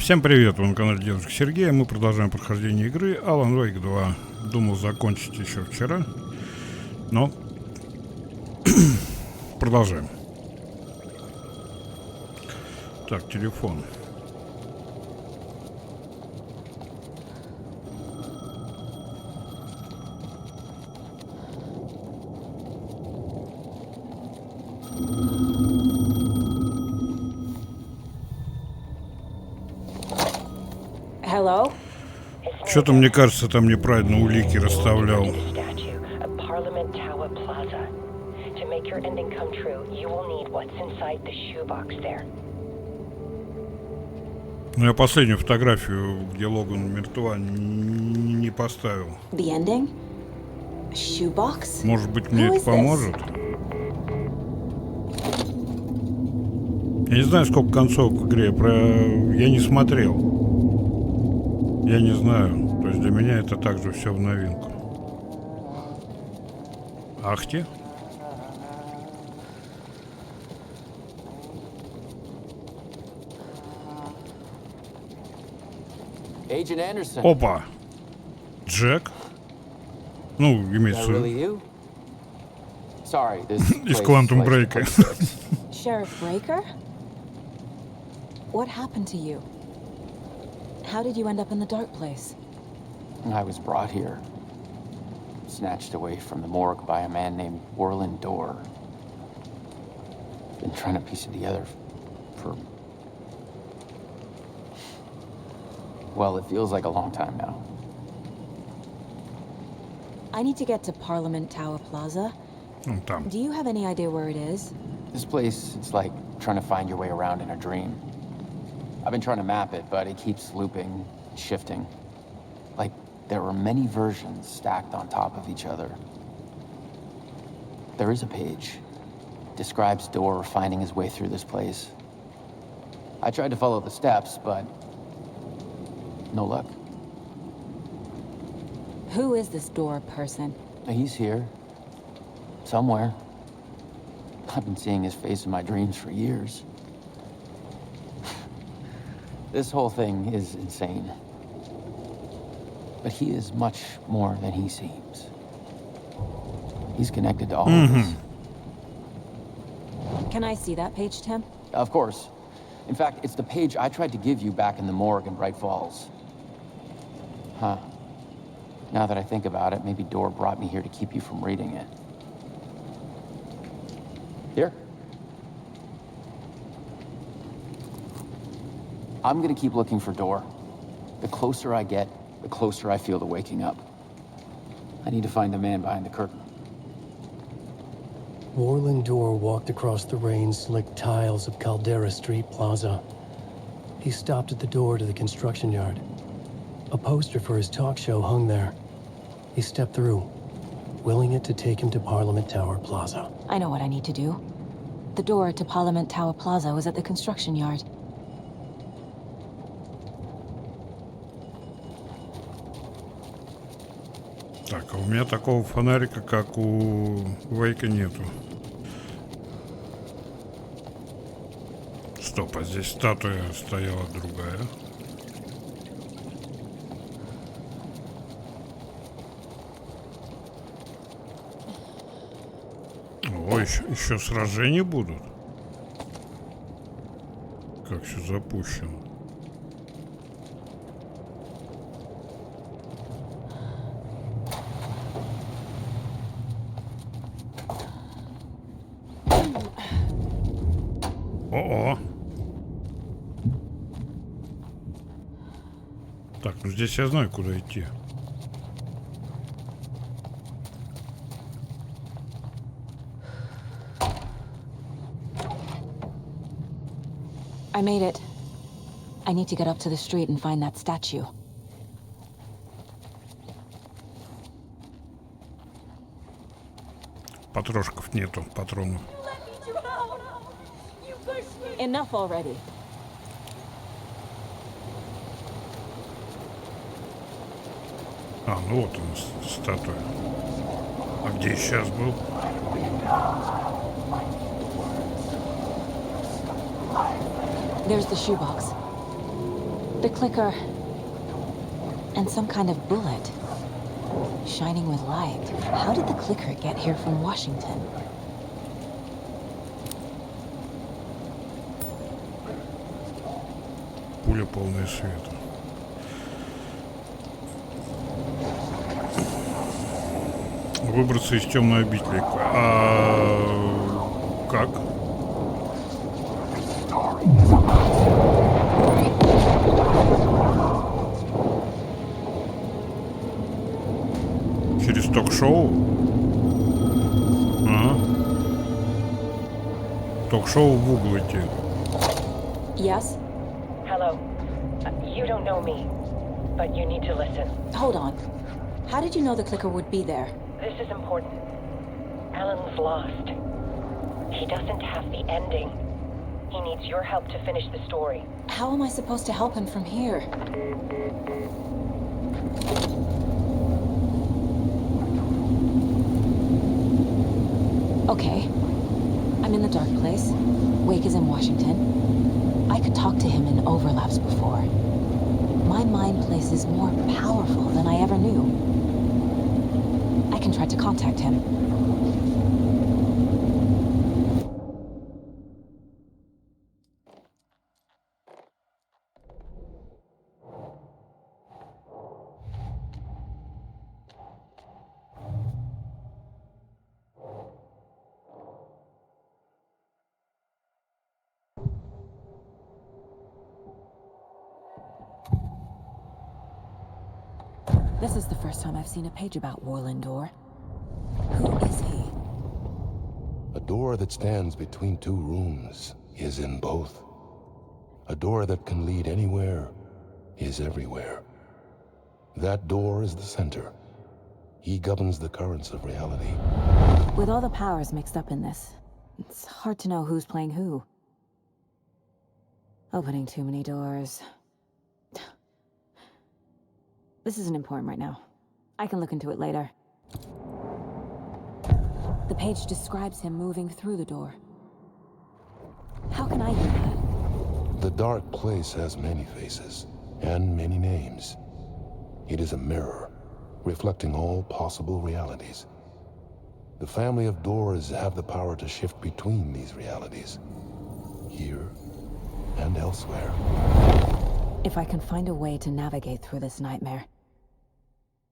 Всем привет, вы на канале Дедушка Сергея. Мы продолжаем прохождение игры Alan Wake 2. Думал закончить еще вчера, но продолжаем. Так, телефон. Что-то, мне кажется, там неправильно улики расставлял. Но я последнюю фотографию, где Логан мертва, не поставил. Может быть, мне это поможет? Я не знаю, сколько концов в игре, я не смотрел. Я не знаю. То есть для меня это также все в новинку. Ахти. Опа. Джек. Ну, имеется в виду. Из Quantum Break. Sheriff Breaker? What happened to you? How did you end up in the dark place? I was brought here, snatched away from the morgue by a man named Orland Dorr. Been trying to piece it together for... well, it feels like a long time now. I need to get to Parliament Tower Plaza. Do you have any idea where it is? This place, it's like trying to find your way around in a dream. I've been trying to map it, but it keeps looping, shifting. Like there are many versions stacked on top of each other. There is a page. Describes Dorr finding his way through this place. I tried to follow the steps, but no luck. Who is this Dorr person? He's here. Somewhere. I've been seeing his face in my dreams for years. This whole thing is insane. But he is much more than he seems. He's connected to all of us. Can I see that page, Tim? Of course. In fact, it's the page I tried to give you back in the morgue in Bright Falls. Huh. Now that I think about it, maybe Dorr brought me here to keep you from reading it. Here. I'm gonna keep looking for Dorr. The closer I get, the closer I feel to waking up. I need to find the man behind the curtain. Orland Dorr walked across the rain-slicked tiles of Caldera Street Plaza. He stopped at the door to the construction yard. A poster for his talk show hung there. He stepped through, willing it to take him to Parliament Tower Plaza. I know what I need to do. The door to Parliament Tower Plaza was at the construction yard. Так, а у меня такого фонарика, как у Вейка, нету. Стоп, а здесь статуя стояла другая. О, еще сражения будут. Как все запущено. О-о. Так, ну здесь я знаю, куда идти. I made it. I need to get up to the street and find that statue. Патрошков нету, патронов. Enough already. А, ну вот он, статуя. А где сейчас был? There's the shoebox. The clicker. And some kind of bullet. Shining with light. How did the clicker get here from Washington? Пуля полная света. Выбраться из темной обители. А как? Через ток-шоу? Ага. Ток-шоу в угол идти. Yes? Hello. You don't know me, but you need to listen. Hold on. How did you know the clicker would be there? This is important. Alan's lost. He doesn't have the ending. He needs your help to finish the story. How am I supposed to help him from here? Okay. I'm in the dark place. Wake is in Washington. I could talk to him in overlaps before. My mind place is more powerful than I ever knew. I can try to contact him. This is the first time I've seen a page about Warlindor. Who is he? A door that stands between two rooms is in both. A door that can lead anywhere is everywhere. That door is the center. He governs the currents of reality. With all the powers mixed up in this, it's hard to know who's playing who. Opening too many doors. This isn't important right now. I can look into it later. The page describes him moving through the door. How can I do that? The dark place has many faces and many names. It is a mirror, reflecting all possible realities. The family of doors have the power to shift between these realities, here and elsewhere. If I can find a way to navigate through this nightmare,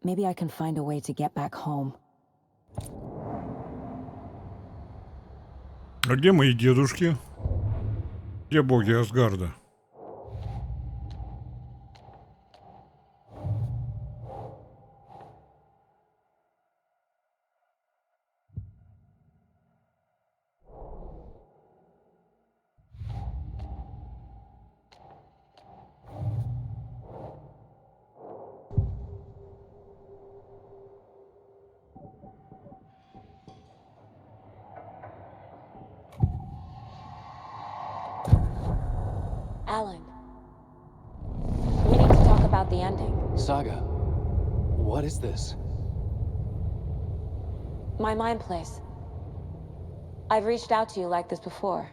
maybe I can find a way to get back home. А где мои дедушки? Где боги Асгарда? Alan, we need to talk about the ending. Saga, what is this? My mind place. I've reached out to you like this before,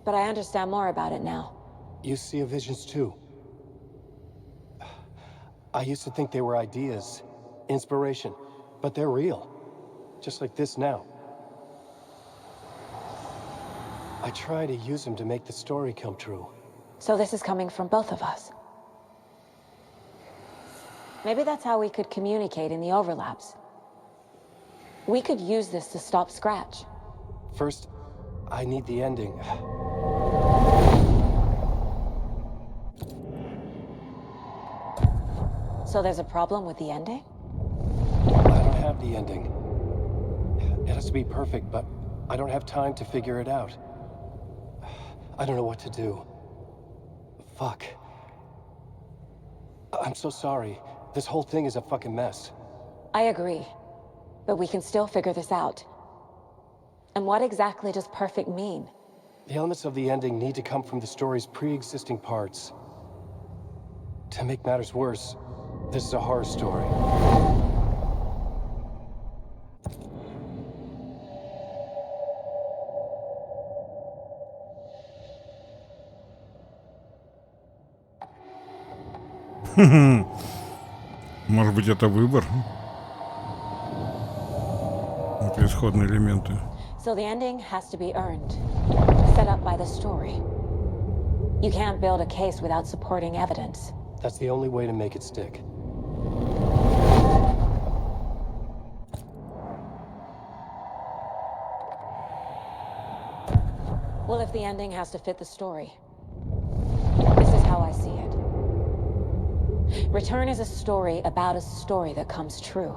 but I understand more about it now. You see visions too. I used to think they were ideas, inspiration, but they're real. Just like this now. I try to use them to make the story come true. So this is coming from both of us. Maybe that's how we could communicate in the overlaps. We could use this to stop Scratch. First, I need the ending. So there's a problem with the ending? I don't have the ending. It has to be perfect, but I don't have time to figure it out. I don't know what to do. Fuck. I'm so sorry. This whole thing is a fucking mess. I agree. But we can still figure this out. And what exactly does perfect mean? The elements of the ending need to come from the story's pre-existing parts. To make matters worse, this is a horror story. Может быть, это выбор? Это исходные элементы. So the ending has to be earned, set up by the story. You can't build a case without supporting evidence. That's the only way to make it stick. Well, if the ending has to fit the story, this is how I see it. Return is a story about a story that comes true.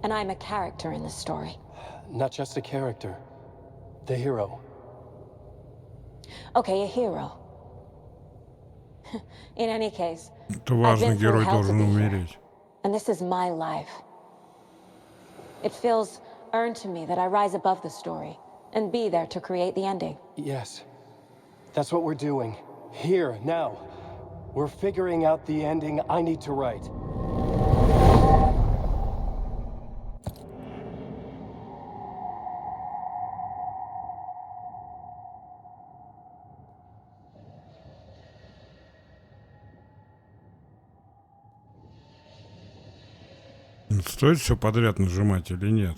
And I'm a character in this story. Not just a character. The hero. Okay, a hero. In any case, Это I've важный been through герой hell to должен be here. умереть. And this is my life. It feels earned to me that I rise above the story and be there to create the ending. Yes. That's what we're doing. Here, now. We're figuring out the ending I need to write. Стоит все подряд нажимать или нет?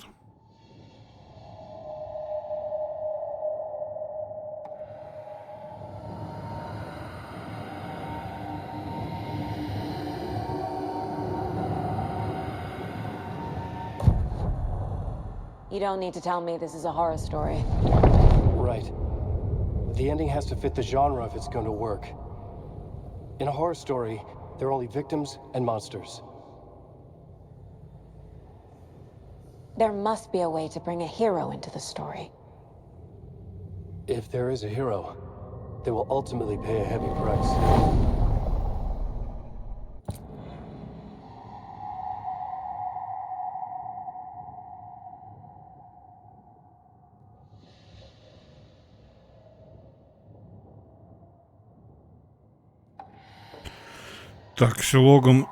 You don't need to tell me this is a horror story. Right. The ending has to fit the genre if it's going to work. In a horror story, there are only victims and monsters. There must be a way to bring a hero into the story. If there is a hero, they will ultimately pay a heavy price. Так, все Логан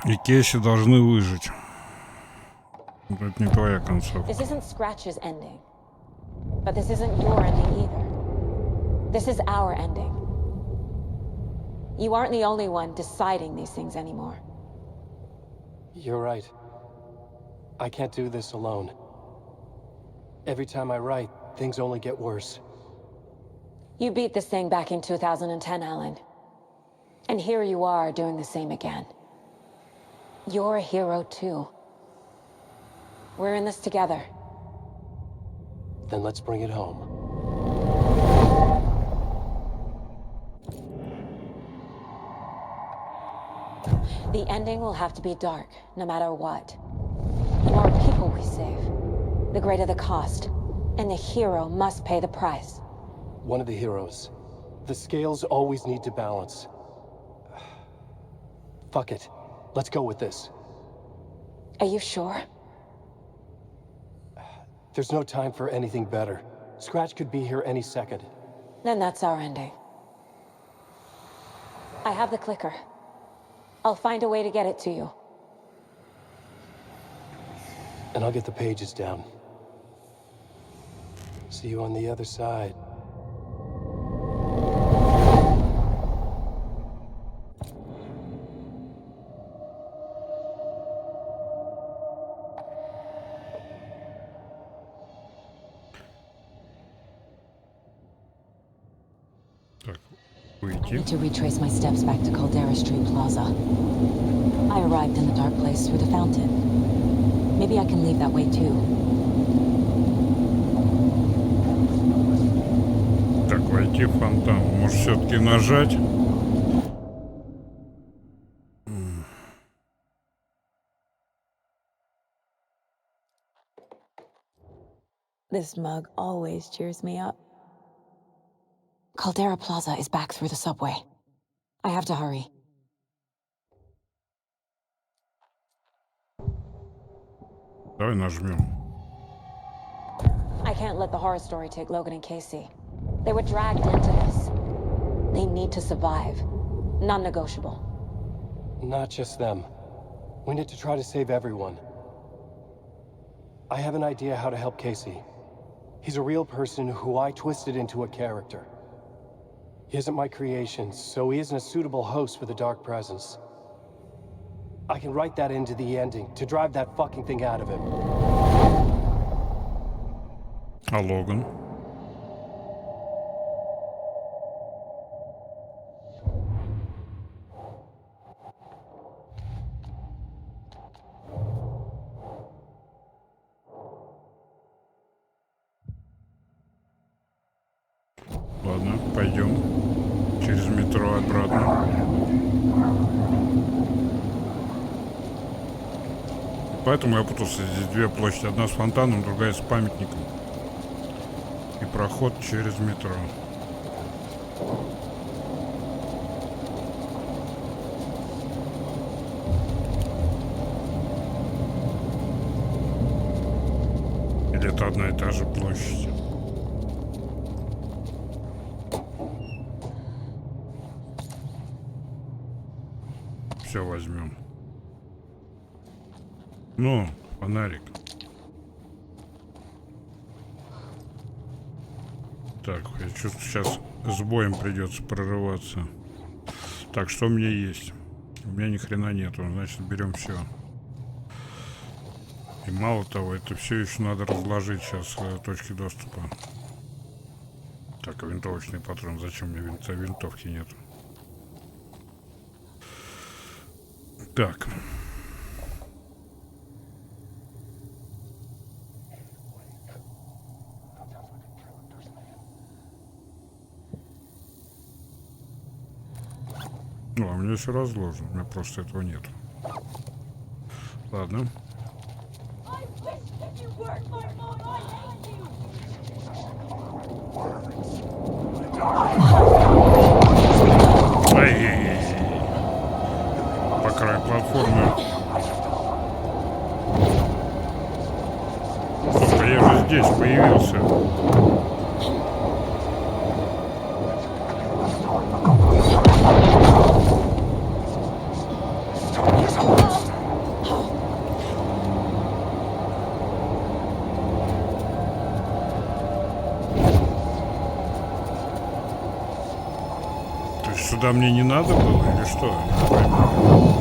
и Кейси должны выжить. Это не твоя концовка. This isn't Scratch's ending. But this isn't your ending either. This is our ending. You aren't the only one deciding these things anymore. You're right. I can't do this alone. Every time I write, things only get worse. You beat this thing back in 2010, Alan. And here you are doing the same again. You're a hero too. We're in this together. Then let's bring it home. The ending will have to be dark, no matter what. The more people we save, the greater the cost. And the hero must pay the price. One of the heroes. The scales always need to balance. Fuck it. Let's go with this. Are you sure? There's no time for anything better. Scratch could be here any second. Then that's our ending. I have the clicker. I'll find a way to get it to you. And I'll get the pages down. See you on the other side. Так, I уйти. need to retrace my steps back to Caldera Street Plaza. I arrived in the dark place through the fountain. Maybe I can leave that way too. Так, войти в фонтан. Может, все-таки нажать? This mug always cheers me up. Caldera Plaza is back through the subway. I have to hurry. Давай нажмем. I can't let the horror story take Logan and Casey. They were dragged into this. They need to survive. Non-negotiable. Not just them. We need to try to save everyone. I have an idea how to help Casey. He's a real person who I twisted into a character. He isn't my creation, so he isn't a suitable host for the dark presence. I can write that into the ending to drive that fucking thing out of him. А Логан? Ладно, пойдем через метро обратно. Поэтому я путался. Здесь две площади. Одна с фонтаном, другая с памятником. И проход через метро. Или это одна и та же площадь? Все возьмем. Ну, фонарик. Так, я чувствую, сейчас с боем придется прорываться. Так, что у меня есть? У меня ни хрена нету, значит берем все. И мало того, это все еще надо разложить сейчас точки доступа. Так, винтовочный патрон. Зачем мне винтовки нету? Так. Ну, а у меня все разложено. У меня просто этого нет. Ладно. Ай-яй-яй. По краю платформы. Слушай, я же здесь появился. То есть сюда мне не надо было или что? Я не пойму.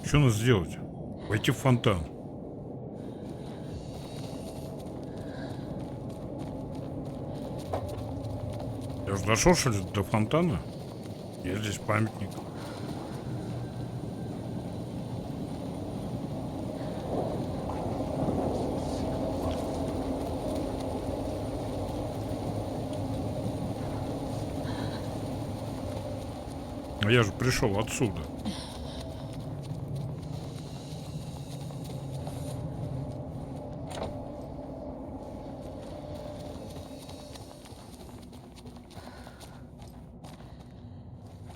Что надо сделать? Войти в фонтан. Я уже дошел, что ли, до фонтана? Есть здесь памятник. А я же пришел отсюда.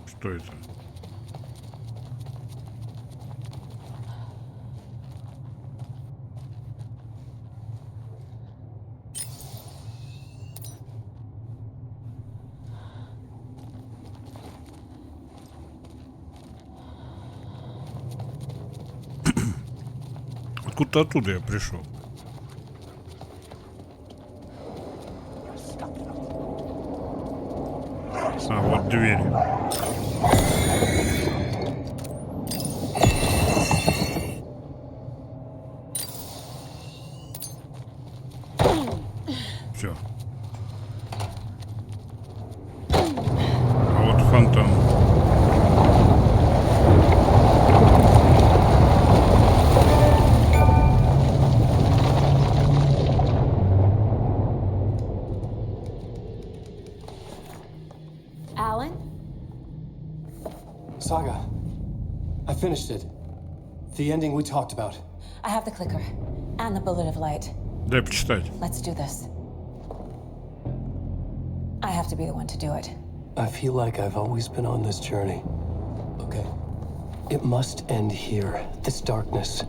Что это? Откуда-то оттуда я пришел. А, вот дверь. Все. А вот фонтан. Alan? Saga, I finished it. The ending we talked about. I have the clicker and the bullet of light. Дай почитать. Let's do this. have to be the one to do it. I feel like I've always been on this journey. Okay. It must end here, this darkness.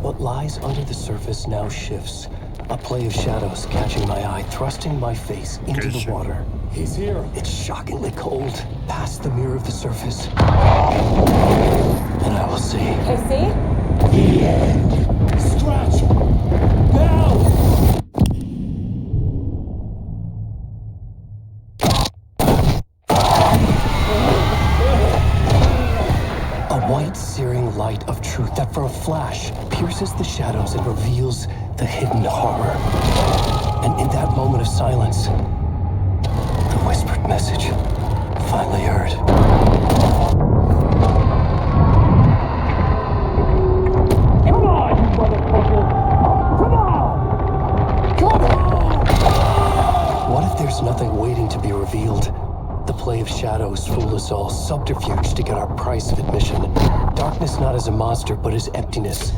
What lies under the surface now shifts. A play of shadows catching my eye, thrusting my face into the water. He's here. It's shockingly cold, past the mirror of the surface. And I will see. KC? The end. Scratch! Now! A white, searing light of truth that for a flash pierces the shadows and reveals the hidden horror. And in that moment of silence, the whispered message finally heard. Come on, you motherfucker! Come on! Come on! What if there's nothing waiting to be revealed? The play of shadows fool us all, subterfuge to get our price of admission. Darkness not as a monster, but as emptiness.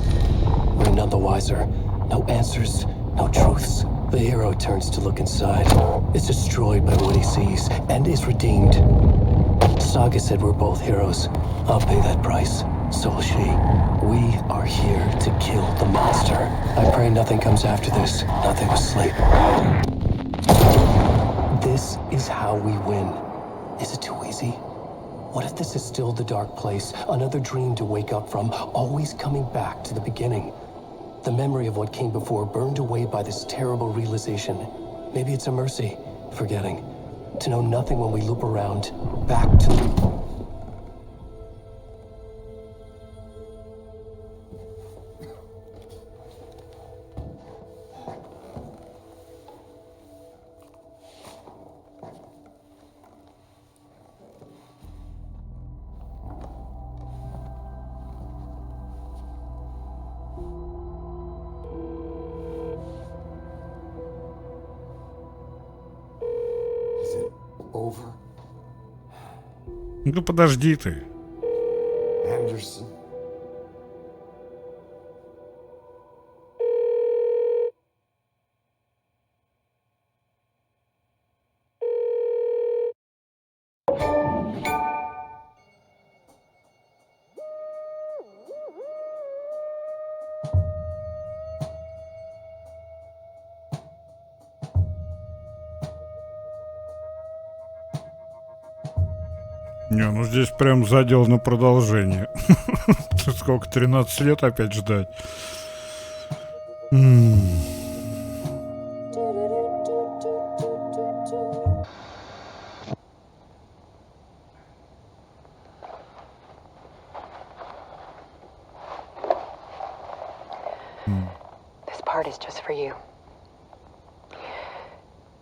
We're none the wiser. No answers, no truths. The hero turns to look inside. Is destroyed by what he sees, and is redeemed. Saga said we're both heroes. I'll pay that price. So will she. We are here to kill the monster. I pray nothing comes after this. Nothing but sleep. This is how we win. Is it too easy? What if this is still the dark place? Another dream to wake up from, always coming back to the beginning. The memory of what came before burned away by this terrible realization. Maybe it's a mercy, forgetting. To know nothing when we loop around, back to... Is it over? Ну подожди ты. Anderson? Не, ну здесь прям задел на продолжение. Сколько, 13 лет опять ждать? This part is just for you.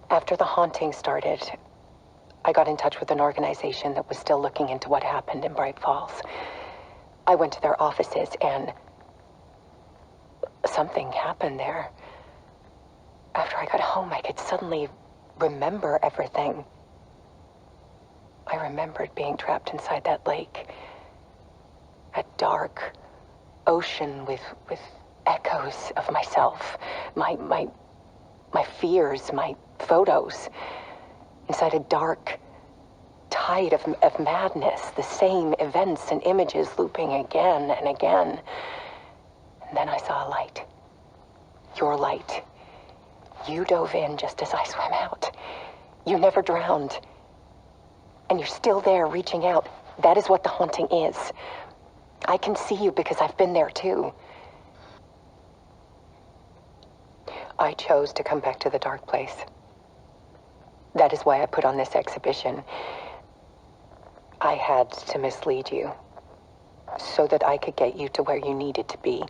After the haunting started, I got in touch with an organization that was still looking into what happened in Bright Falls. I went to their offices and something happened there. After I got home, I could suddenly remember everything. I remembered being trapped inside that lake. A dark ocean with echoes of myself. My fears, my photos. Inside a dark tide of madness, the same events and images looping again and again. And then I saw a light. Your light. You dove in just as I swam out. You never drowned. And you're still there reaching out. That is what the haunting is. I can see you because I've been there too. I chose to come back to the dark place. That is why I put on this exhibition. I had to mislead you, so that I could get you to where you needed to be.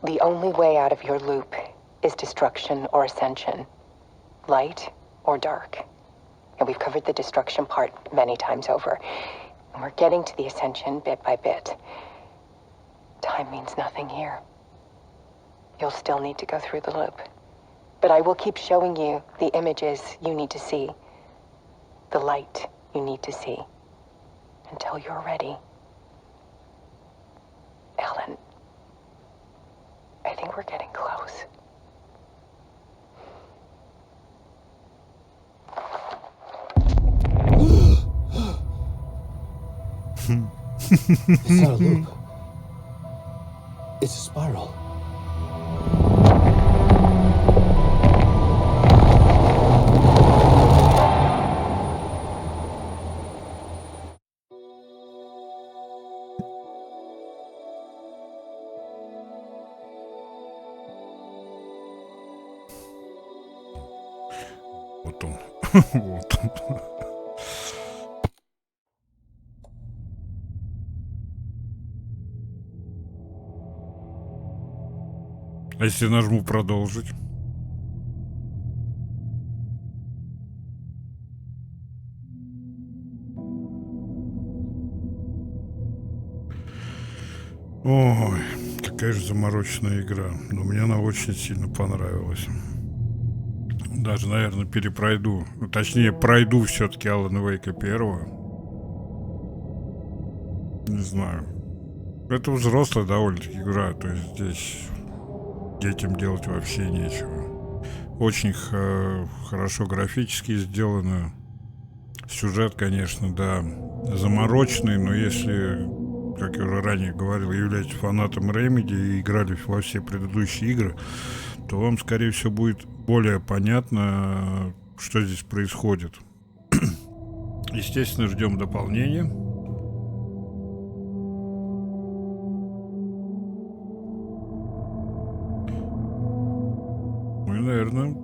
The only way out of your loop is destruction or ascension, light or dark. And we've covered the destruction part many times over. And we're getting to the ascension bit by bit. Time means nothing here. You'll still need to go through the loop. But I will keep showing you the images you need to see, the light you need to see, until you're ready. Ellen, I think we're getting close. It's not a loop. It's a spiral. Вот он. Вот он. А если нажму продолжить? Ой, какая же замороченная игра. Но мне она очень сильно понравилась. Даже, наверное, перепройду. Ну, точнее, пройду все-таки Алана Вейка первого. Не знаю. Это взрослая довольно-таки игра. То есть здесь детям делать вообще нечего. Очень хорошо графически сделано. Сюжет, конечно, да, замороченный, но если, как я уже ранее говорил, являетесь фанатом Remedy и играли во все предыдущие игры, то вам, скорее всего, будет более понятно, что здесь происходит. Естественно, ждем дополнения. Ну и, наверное,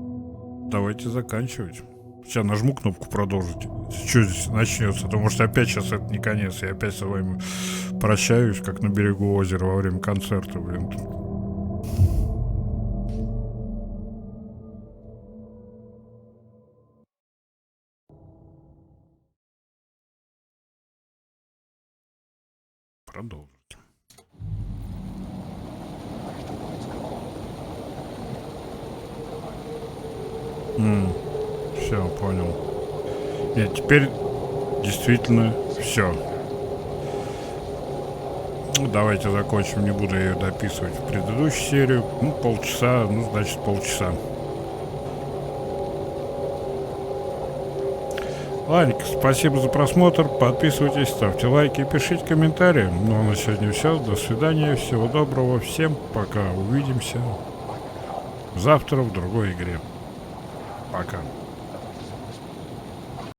давайте заканчивать. Сейчас нажму кнопку продолжить. Что здесь начнется? Потому что опять сейчас это не конец. Я опять с вами прощаюсь, как на берегу озера во время концерта, блин. Продолжить. Все, понял. Нет, теперь действительно все. Ну, давайте закончим, не буду ее дописывать в предыдущую серию. Ну, полчаса, ну, значит, полчаса. Ладненько, спасибо за просмотр. Подписывайтесь, ставьте лайки, пишите комментарии. Ну, а на сегодня все. До свидания, всего доброго. Всем пока. Увидимся завтра в другой игре. Пока.